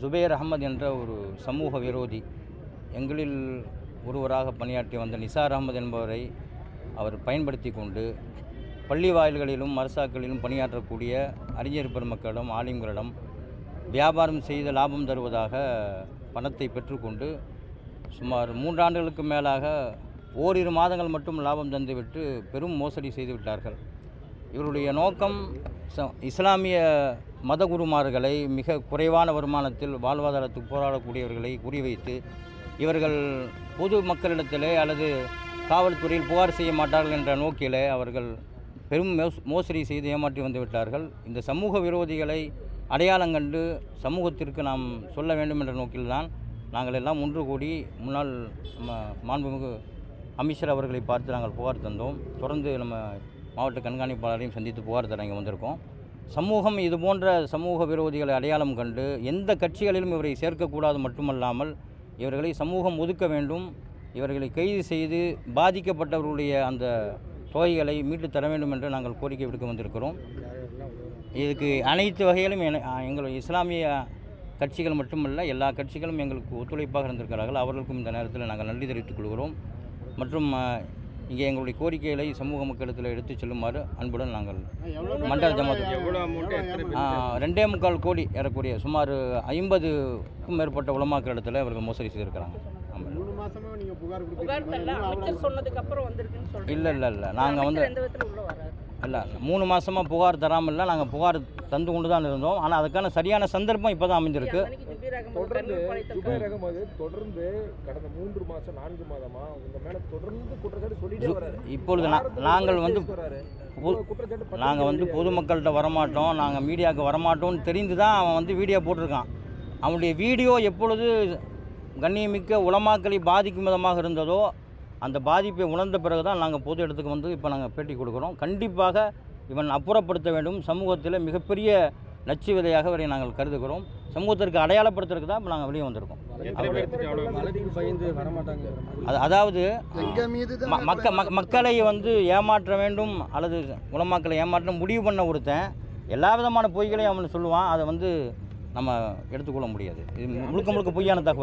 ஜுபைர் அகமது என்ற ஒரு சமூக விரோதி எங்களில் ஒருவராக பணியாற்றி வந்த நிசார் அகமது என்பவரை அவர் பயன்படுத்தி கொண்டு பள்ளி வாயில்களிலும் மர்சாக்களிலும் பணியாற்றக்கூடிய அறிஞர் பெருமக்களிடம் ஆலிம்களிடம் வியாபாரம் செய்து லாபம் தருவதாக பணத்தை பெற்றுக்கொண்டு சுமார் 3 ஆண்டுகளுக்கு மேலாக ஓரிரு மாதங்கள் மட்டும் லாபம் தந்துவிட்டு பெரும் மோசடி செய்து விட்டார்கள். இவருடைய நோக்கம் இஸ்லாமிய மதகுருமார்களை மிக குறைவான வருமானத்தில் வாழ்வாதாரத்துக்கு போராடக்கூடியவர்களை குறிவைத்து இவர்கள் பொது மக்களிடத்திலே அல்லது காவல்துறையில் புகார் செய்ய மாட்டார்கள் என்ற நோக்கிலே அவர்கள் பெரும் மோசடி செய்து ஏமாற்றி வந்து விட்டார்கள். இந்த சமூக விரோதிகளை அடையாளம் கண்டு சமூகத்திற்கு நாம் சொல்ல வேண்டும் என்ற நோக்கில்தான் நாங்கள் எல்லாம் ஒன்று கூடி முன்னாள் மாண்புமிகு அமைச்சர் அவர்களை பார்த்து நாங்கள் புகார் தந்தோம். தொடர்ந்து நம்ம மாவட்ட கண்காணிப்பாளரையும் சந்தித்து புகார் தர இங்கே வந்திருக்கோம். சமூகம் இது போன்ற சமூக விரோதிகளை அடையாளம் கண்டு எந்த கட்சிகளிலும் இவரை சேர்க்கக்கூடாது மட்டுமல்லாமல் இவர்களை சமூகம் ஒதுக்க வேண்டும். இவர்களை கைது செய்து பாதிக்கப்பட்டவர்களுடைய அந்த தொகைகளை மீட்டு தர வேண்டும் என்று நாங்கள் கோரிக்கை விடுக்க வந்திருக்கிறோம். இதுக்கு அனைத்து வகையிலும் எங்கள் இஸ்லாமிய கட்சிகள் மட்டுமல்ல எல்லா கட்சிகளும் எங்களுக்கு ஒத்துழைப்பாக இருந்திருக்கிறார்கள். அவர்களுக்கும் இந்த நேரத்தில் நாங்கள் நன்றி தெரிவித்துக் கொள்கிறோம். மற்றும் இங்கே எங்களுடைய கோரிக்கைகளை சமூக மக்களிடத்தில் எடுத்துச் செல்லுமாறு அன்புடன் நாங்கள் மண்டல ஜமாத் 2.25 கோடி ஏறக்கூடிய சுமார் 50க்கும் மேற்பட்ட உலமாக்களிடத்தில் அவர்கள் மோசடி செய்திருக்கிறாங்க. இல்லை நாங்கள் வந்து இல்லை 3 மாதமாக புகார் தராமல் இல்லை, நாங்கள் புகார் தந்து கொண்டு தான் இருந்தோம். ஆனால் அதுக்கான சரியான சந்தர்ப்பம் இப்போ தான் அமைந்திருக்கு. தொடர்ந்து கடந்த 3 மாதம் 4 மாதமாக உங்கள் மேலே தொடர்ந்து குற்றச்சாட்டு சொல்லிட்டே வராரு. இப்பொழுது நாங்கள் வந்து பொதுமக்கள்கிட்ட வரமாட்டோம், நாங்கள் மீடியாவுக்கு வரமாட்டோம்னு தெரிந்து தான் அவன் வந்து வீடியோ போட்டிருக்கான். அவனுடைய வீடியோ எப்பொழுது கண்ணியமிக்க உலமாக்களை பாதிக்கும் விதமாக இருந்ததோ அந்த பாதிப்பை உணர்ந்த பிறகு தான் நாங்கள் பொது இடத்துக்கு வந்து இப்போ நாங்கள் பேட்டி கொடுக்குறோம். கண்டிப்பாக இவன் அப்புறப்படுத்த வேண்டும். சமூகத்தில் மிகப்பெரிய நச்சு விதையாக வரை நாங்கள் கருதுகிறோம். சமூகத்திற்கு அடையாளப்படுத்துறதுக்கு தான் இப்போ நாங்கள் வெளியே வந்திருக்கோம். அதாவது மக்களை வந்து ஏமாற்ற வேண்டும் அல்லது உலமாக்களை ஏமாற்ற முடிவு பண்ண ஒருத்தன் எல்லா விதமான பொய்களையும் அவன் சொல்லுவான். அதை வந்து நம்ம எடுத்துக்கொள்ள முடியாது. இது முழுக்க பொய்யான தகவல்.